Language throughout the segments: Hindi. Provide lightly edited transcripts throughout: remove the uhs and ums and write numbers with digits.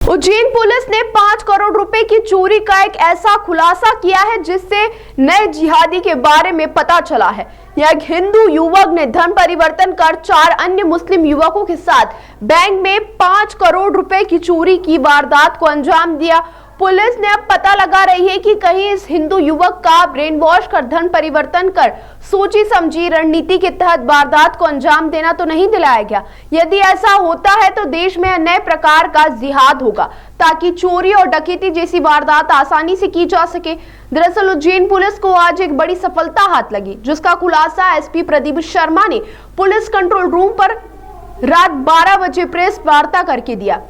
उज्जैन पुलिस ने 5 करोड़ रुपए की चोरी का एक ऐसा खुलासा किया है जिससे नए जिहादी के बारे में पता चला है। एक हिंदू युवक ने धर्म परिवर्तन कर 4 अन्य मुस्लिम युवकों के साथ बैंक में 5 करोड़ रुपए की चोरी की वारदात को अंजाम दिया। पुलिस ने अब पता लगा रही है कि कहीं इस हिंदू युवक का ब्रेन वॉश कर धर्म परिवर्तन कर सोची समझी रणनीति के तहत वारदात को अंजाम देना तो नहीं दिलाया गया। यदि ऐसा होता है तो देश में नए प्रकार का जिहाद होगा ताकि चोरी और डकैती जैसी वारदात आसानी से की जा सके। दरअसल उज्जैन पुलिस को आज एक बड़ी सफलता हाथ लगी, जिसका खुलासा एसपी प्रदीप शर्मा ने पुलिस कंट्रोल रूम पर रात 12 बजे प्रेस वार्ता करके दिया।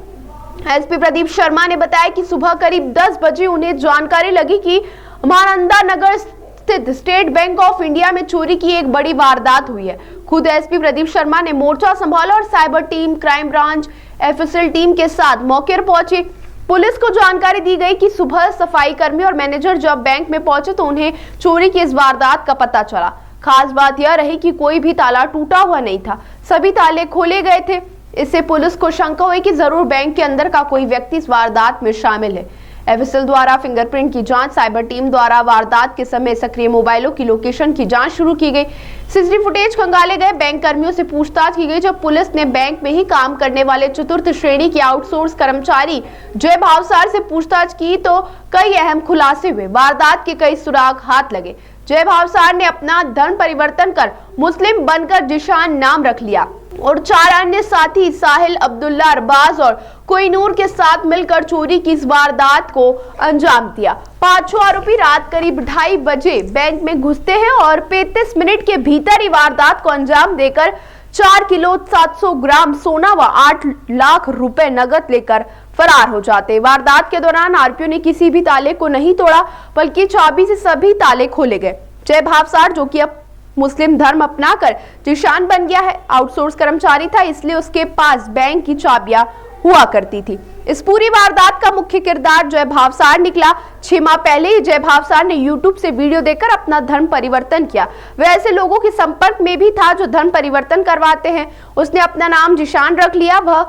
एसपी प्रदीप शर्मा ने बताया कि सुबह करीब 10 बजे उन्हें जानकारी लगी कि महानंदा नगर स्थित स्टेट बैंक ऑफ इंडिया में चोरी की एक बड़ी वारदात हुई है। खुद एसपी प्रदीप शर्मा ने मोर्चा संभाला और cyber team, crime branch, FSL team के साथ मौके पर पहुंचे। पुलिस को जानकारी दी गई कि सुबह सफाई कर्मी और मैनेजर जब बैंक में पहुंचे तो उन्हें चोरी की इस वारदात का पता चला। खास बात यह रही कि कोई भी ताला टूटा हुआ नहीं था, सभी ताले खोले गए थे। इससे पुलिस को शंका हुई कि जरूर बैंक के अंदर का कोई व्यक्ति इस वारदात में शामिल है। एफएसएल द्वारा फिंगरप्रिंट की जांच, साइबर टीम द्वारा वारदात के समय सक्रिय मोबाइलों की लोकेशन की जांच शुरू की गई। सीसीटीवी फुटेज खंगाले गए, बैंक कर्मियों से पूछताछ की गई। जब पुलिस ने बैंक में ही काम करने वाले चतुर्थ श्रेणी के आउटसोर्स कर्मचारी जय भावसार से पूछताछ की तो कई अहम खुलासे हुए। वारदात के कई सुराग हाथ लगे। जय भावसार ने अपना धर्म परिवर्तन कर मुस्लिम बनकर जिशान नाम रख लिया और 4 अन्य साथी साहिल, अब्दुल्ला, अरबाज और कोहिनूर के साथ मिलकर चोरी की इस वारदात को अंजाम दिया। 5 आरोपी रात करीब 2:30 बजे बैंक में घुसते हैं और 35 मिनट के भीतर ही वारदात को अंजाम देकर 4 किलो 700 ग्राम सोना व 8 लाख रुपए नगद लेकर फरार हो जाते। वारदात के दौरान आरोपियों ने किसी भी ताले को नहीं तोड़ा, बल्कि चाबी से सभी ताले खोले गए। जय भावसार, जो कि अब मुस्लिम धर्म अपनाकर जिशान बन गया है, आउटसोर्स कर्मचारी था, इसलिए उसके पास बैंक की चाबियां हुआ करती थी। इस पूरी वारदात का मुख्य किरदार जय भावसार निकला। 6 माह पहले ही जय भावसार ने यूट्यूब से वीडियो देखकर अपना धर्म परिवर्तन किया। वह ऐसे लोगों के संपर्क में भी था जो धर्म परिवर्तन करवाते हैं। उसने अपना नाम जिशान रख लिया। वह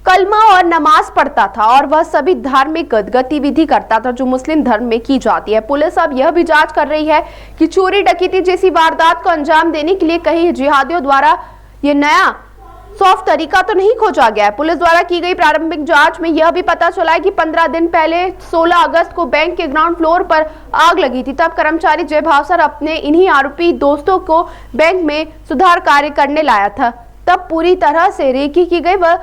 कलमा और नमाज पढ़ता था और वह सभी धार्मिक गतिविधि करता था जो मुस्लिम धर्म में की जाती है। पुलिस अब यह भी जांच कर रही है कि चोरी डकैती जैसी वारदात को अंजाम देने के लिए कहीं जिहादियों द्वारा ये नया सॉफ्ट तरीका तो नहीं खोजा गया है। पुलिस द्वारा की गई प्रारंभिक जांच में यह भी पता चला है कि 15 दिन पहले 16 अगस्त को बैंक के ग्राउंड फ्लोर पर आग लगी थी। तब कर्मचारी जय भावसार अपने इन्हीं आरोपी दोस्तों को बैंक में सुधार कार्य करने लाया था। तब पूरी तरह से रेकी की गई, वह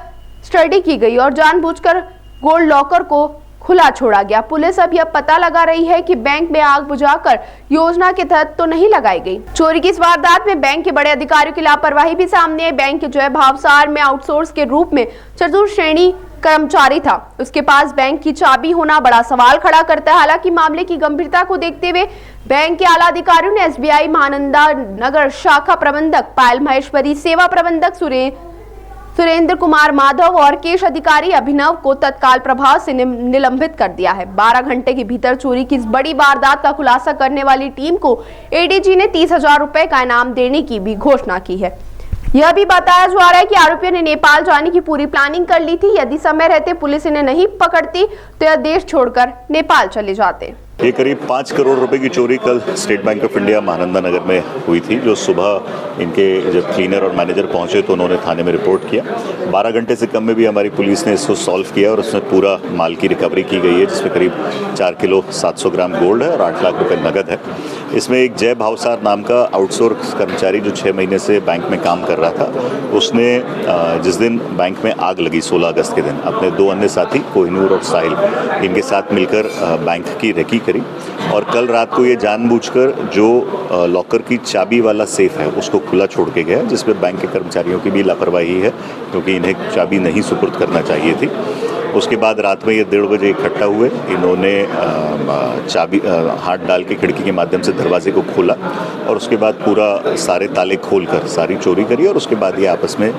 स्टडी की गई और जानबूझकर गोल्ड लॉकर को खुला छोड़ा गया। पुलिस अब यह पता लगा रही है कि बैंक में आग बुझाकर योजना के तहत तो नहीं लगाई गई। चोरी की इस वारदात में बैंक के बड़े अधिकारियों की लापरवाही भी सामने आई। बैंक के जय भावसार में आउटसोर्स के रूप में चतुर्थ श्रेणी कर्मचारी था। उसके पास बैंक की चाबी होना बड़ा सवाल खड़ा करता है। हालांकि मामले की गंभीरता को देखते हुए बैंक के आला अधिकारियों ने एसबीआई महानंदा नगर शाखा प्रबंधक पायल महेश्वरी, सेवा प्रबंधक सुरेंद्र कुमार माधव और केश अधिकारी अभिनव को तत्काल प्रभाव से निलंबित कर दिया है। 12 घंटे के भीतर चोरी की इस बड़ी वारदात का खुलासा करने वाली टीम को एडीजी ने 30,000 रुपए का इनाम देने की भी घोषणा की है। यह भी बताया जा रहा है कि आरोपियों ने नेपाल जाने की पूरी प्लानिंग कर ली थी। यदि समय रहते पुलिस इन्हें नहीं पकड़ती तो यह देश छोड़कर नेपाल चले जाते। ये करीब 5 करोड़ रुपए की चोरी कल State Bank of India Mahananda Nagar में हुई थी। जो सुबह इनके जब क्लीनर और मैनेजर पहुंचे तो उन्होंने थाने में रिपोर्ट किया। 12 घंटे से कम में भी हमारी पुलिस ने इसको सॉल्व किया और उसमें पूरा माल की रिकवरी की गई है, जिसमें करीब 4 किलो 700 ग्राम गोल्ड है और 8 लाख रुपए नगद है। इसमें एक जय भावसार नाम का आउटसोर्स कर्मचारी जो 6 महीने से बैंक में काम कर रहा था, उसने जिस दिन बैंक में आग लगी 16 अगस्त के दिन, अपने 2 अन्य साथी कोहिनूर और साहिल इनके साथ मिलकर बैंक की रेकी करी और कल रात को ये जानबूझकर जो लॉकर की चाबी वाला सेफ है उसको खुला छोड़ के गया, जिसमें बैंक के कर्मचारियों की भी लापरवाही है क्योंकि इन्हें चाबी नहीं सुपुर्द करना चाहिए थी। उसके बाद रात में ये 1:30 बजे इकट्ठा हुए। इन्होंने चाबी हाथ डाल के खिड़की के माध्यम से दरवाजे को खोला और उसके बाद पूरा सारे ताले खोलकर सारी चोरी करी और उसके बाद ये आपस में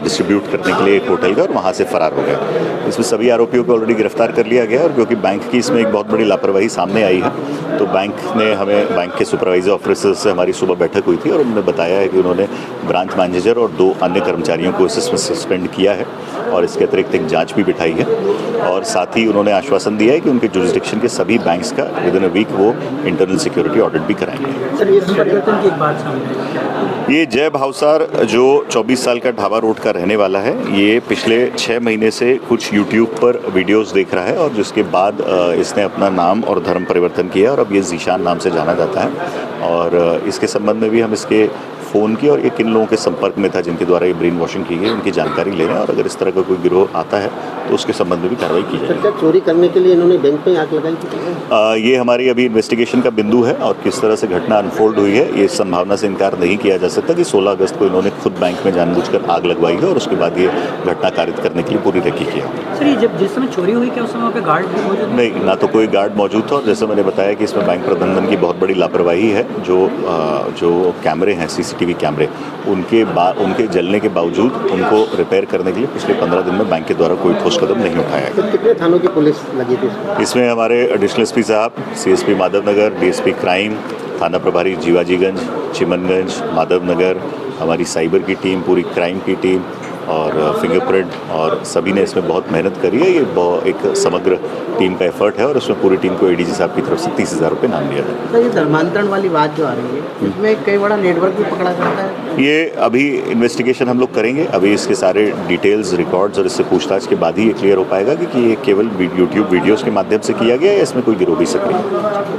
डिस्ट्रीब्यूट करने के लिए एक होटल गए और वहाँ से फरार हो गए। इसमें सभी आरोपियों को ऑलरेडी गिरफ्तार कर लिया गया और क्योंकि बैंक की इसमें एक बहुत बड़ी लापरवाही सामने आई है तो बैंक के सुपरवाइजर ऑफिसर से हमारी सुबह बैठक हुई थी और उन्होंने बताया है कि उन्होंने ब्रांच मैनेजर और 2 अन्य कर्मचारियों को इसमें सस्पेंड किया है और इसके अतिरिक्त एक जाँच भी बिठाई है और साथ ही उन्होंने आश्वासन दिया है कि उनके जुरिस्डिक्शन के सभी बैंक्स का विद इन अ वीक वो इंटरनल सिक्योरिटी ऑडिट भी कराएंगे। सर, ये परिवर्तन की एक बात सामने आई। ये जय भावसार जो 24 साल का ढाबा रोड का रहने वाला है, ये पिछले 6 महीने से कुछ यूट्यूब पर वीडियोस देख रहा है और जिसके बाद इसने अपना नाम और धर्म परिवर्तन किया और अब ये जीशान नाम से जाना जाता है। और इसके संबंध में भी हम इसके फ़ोन की और ये किन लोगों के संपर्क में था जिनके द्वारा ये ब्रेन वॉशिंग की गई, उनकी जानकारी ले रहे हैं और अगर इस तरह का कोई गिरोह आता है तो उसके संबंध में भी कार्रवाई की जाएगी। क्या चोरी करने के लिए इन्होंने बैंक में आग लगाई थी? ये हमारी अभी इन्वेस्टिगेशन का बिंदु है और किस तरह से घटना अनफोल्ड हुई है ये संभावना से इनकार नहीं किया जा सकता कि 16 अगस्त को इन्होंने खुद बैंक में जानबूझकर आग लगवाई है और उसके बाद ये घटना कारित करने के लिए पूरी रेकी किया। सर, ये जब जिस समय चोरी हुई क्या उस समय वहाँ पे गार्ड भी मौजूद नहीं, ना तो कोई गार्ड मौजूद था और जैसे मैंने बताया कि इसमें बैंक प्रबंधन की बहुत बड़ी लापरवाही है। जो कैमरे हैं, सीसीटीवी कैमरे, उनके जलने के बावजूद उनको रिपेयर करने के लिए पिछले 15 दिन में बैंक के द्वारा कोई ठोस कदम नहीं उठाया गया। तो कितने थानों की पुलिस लगी थी इसमें हमारे एडिशनल एसपी साहब, सीएसपी माधवनगर, डीएसपी क्राइम, थाना प्रभारी जीवाजीगंज, चिमनगंज, माधवनगर, हमारी साइबर की टीम, पूरी क्राइम की टीम और फिंगरप्रिंट और सभी ने इसमें बहुत मेहनत करी है। ये एक समग्र टीम का एफर्ट है और उसमें पूरी टीम को एडीजी साहब की तरफ से 30,000 रुपये इनाम दिया था। सर, ये धर्मांतरण वाली बात जो आ रही है इसमें कई बड़ा नेटवर्क भी पकड़ा जाता है। ये अभी इन्वेस्टिगेशन हम लोग करेंगे, अभी इसके सारे डिटेल्स, रिकॉर्ड्स और इससे पूछताछ के बाद ही ये क्लियर हो पाएगा कि ये केवल यूट्यूब वीडियोज़ के माध्यम से किया गया है या इसमें कोई गिरोह भी सक्रिय है।